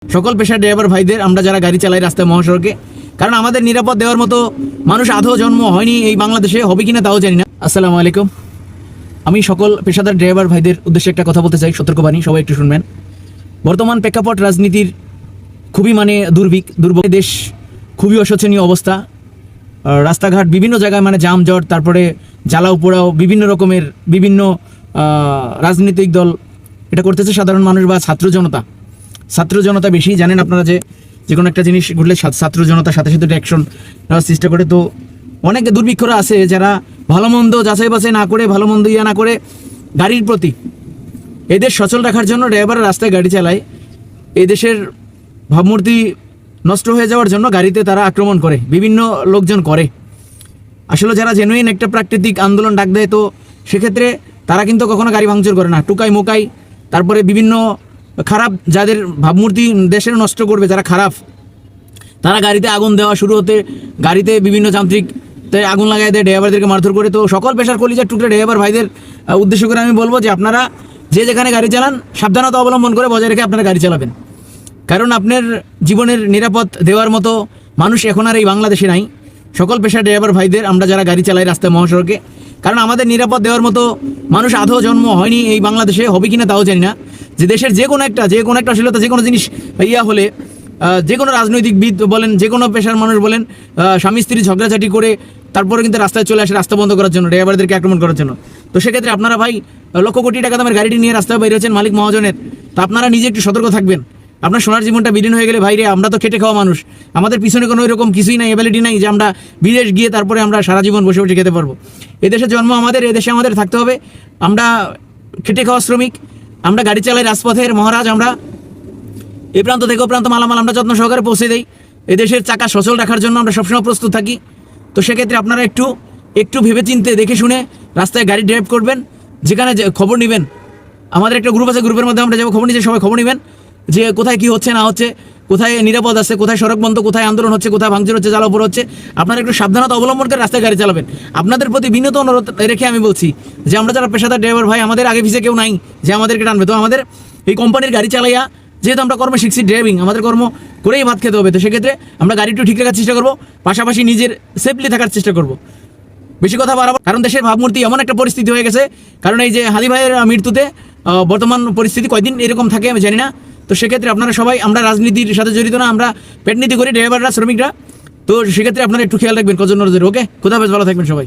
সকল পেশার ড্রাইভার ভাইদের আমরা যারা গাড়ি চালাই রাস্তায় মহাসড়কে, কারণ আমাদের নিরাপদ দেওয়ার মতো মানুষ আদৌ জন্ম হয়নি এই বাংলাদেশে, হবে কিনা তাও জানি না। আসসালামু আলাইকুম। আমি সকল পেশাদার ড্রাইভার ভাইদের উদ্দেশ্যে একটা কথা বলতে চাই, সতর্কবাণী, সবাই একটু শুনবেন। বর্তমান প্রেক্ষাপট রাজনীতির খুবই দুর্ভোগ, দেশ খুবই অশোচনীয় অবস্থা। রাস্তাঘাট বিভিন্ন জায়গায় জামজট, তারপরে জ্বালাও পোড়াও, বিভিন্ন রকমের বিভিন্ন রাজনৈতিক দল এটা করতেছে। সাধারণ মানুষ বা ছাত্র জনতা বেশি জানেন আপনারা যে কোনো একটা জিনিস ঘটলে ছাত্র জনতার সাথে সাথে অ্যাকশন নেওয়ার চেষ্টা করে। তো অনেক দুর্ভিক্ষরা আছে যারা ভালো মন্দ যাচাই বাছাই না করে, ভালো মন্দ না করে গাড়ির প্রতি এদের সচল রাখার জন্য ড্রাইভাররা রাস্তায় গাড়ি চালায়। এই দেশের ভাবমূর্তি নষ্ট হয়ে যাওয়ার জন্য গাড়িতে তারা আক্রমণ করে, বিভিন্ন লোকজন করে। আসলে যারা জেনুইন একটা প্রাকৃতিক আন্দোলন ডাক দেয়, তো সেক্ষেত্রে তারা কিন্তু কখনো গাড়ি ভাঙচুর করে না, টুকাই মোকাই, তারপরে বিভিন্ন খারাপ যাদের ভাবমূর্তি দেশের নষ্ট করবে, যারা খারাপ, তারা গাড়িতে আগুন দেওয়া শুরু হতে, গাড়িতে বিভিন্ন যান্ত্রিক আগুন লাগাই দেয়, ড্রাইভারদেরকে মারধর করে। তো সকল পেশার কলিজার টুকরে ড্রাইভার ভাইদের উদ্দেশ্য করে আমি বলবো যে আপনারা যেখানে গাড়ি চালান সাবধানতা অবলম্বন করে বজায় রেখে আপনারা গাড়ি চালাবেন, কারণ আপনার জীবনের নিরাপদ দেওয়ার মতো মানুষ এখন আর এই বাংলাদেশে নাই। সকল পেশার ড্রাইভার ভাইদের আমরা যারা গাড়ি চালাই রাস্তায় মহাসড়কে, কারণ আমাদের নিরাপদ দেওয়ার মতো মানুষ আদৌ জন্ম হয়নি এই বাংলাদেশে, হবে কিনা তাও জানি না। যে দেশের যে কোনো একটা অশ্লীলতা, যে কোনো জিনিস হলে, যে কোনো রাজনৈতিকবিদ বলেন, যে কোনো পেশার মানুষ বলেন, স্বামী স্ত্রী ঝগড়াঝাটি করে তারপরে কিন্তু রাস্তায় চলে আসে রাস্তা বন্ধ করার জন্য, ড্রাইভারদেরকে আক্রমণ করার জন্য। তো সেক্ষেত্রে আপনারা ভাই লক্ষ কোটি টাকা দামের গাড়িটি নিয়ে রাস্তায় বেরিয়েছেন মালিক মহাজনের, তো আপনারা নিজে একটু সতর্ক থাকবেন। আপনার সোনার জীবনটা বিলীন হয়ে গেলে ভাইরে, আমরা তো খেটে খাওয়া মানুষ, আমাদের পিছনে কোনো এরকম কিছুই নাই, অ্যাবিলিটি নাই যে আমরা বিদেশ গিয়ে তারপরে আমরা সারা জীবন বসে বসে খেতে পারবো। এদেশে জন্ম আমাদের, এদেশে আমাদের থাকতে হবে। আমরা খেটে খাওয়া শ্রমিক, আমরা গাড়ি চালাই রাজপথের মহারাজ। আমরা এই প্রান্ত থেকে ও প্রান্ত মালামাল আমরা যত্ন সহকারে পৌঁছে দেই। এদেশের চাকা সচল রাখার জন্য আমরা সবসময় প্রস্তুত থাকি। তো সেক্ষেত্রে আপনারা একটু ভেবেচিন্তে দেখে শুনে রাস্তায় গাড়ি ড্রাইভ করবেন। যেখানে খবর নেবেন, আমাদের একটা গ্রুপ আছে, গ্রুপের মধ্যে আমরা যাবো খবর নিচ্ছি, সবাই খবর নেবেন যে কোথায় কি হচ্ছে না হচ্ছে, কোথায় নিরাপদ আছে, কোথায় সড়ক বন্ধ, কোথায় আন্দোলন হচ্ছে, কোথায় ভাঙচুর হচ্ছে, জ্বালাপোড়া হচ্ছে। আপনারা একটু সাবধানতা অবলম্বন করে রাস্তায় গাড়ি চালাবেন। আপনাদের প্রতি বিনীত অনুরোধ রেখে আমি বলছি যে আমরা যারা পেশাদার ড্রাইভার ভাই, আমাদের আগে পিছিয়ে কেউ নাই যে আমাদেরকে টানবে। তো আমাদের এই কোম্পানির গাড়ি চালাইয়া যেহেতু আমরা কর্মে শিখছি ড্রাইভিং, আমাদের কর্ম করেই ভাত খেতে হবে। তো সেক্ষেত্রে আমরা গাড়িটা ঠিক রাখার চেষ্টা করবো, পাশাপাশি নিজের সেফলি থাকার চেষ্টা করবো। বেশি কথা বাড়াবো, কারণ দেশের ভাবমূর্তি এমন একটা পরিস্থিতি হয়ে গেছে, কারণ এই যে হাদি ভাইয়ের মৃত্যুতে বর্তমান পরিস্থিতি কয়দিন এরকম থাকে আমি জানি না। তো সেক্ষেত্রে আপনারা সবাই, আমরা রাজনীতির সাথে জড়িত না, আমরা পেটনীতি করি ড্রাইভাররা, শ্রমিকরা। তো সেক্ষেত্রে আপনারা একটু খেয়াল রাখবেন, কজন নজরে। ওকে, খুদা হাফেজ, ভালো থাকবেন সবাই।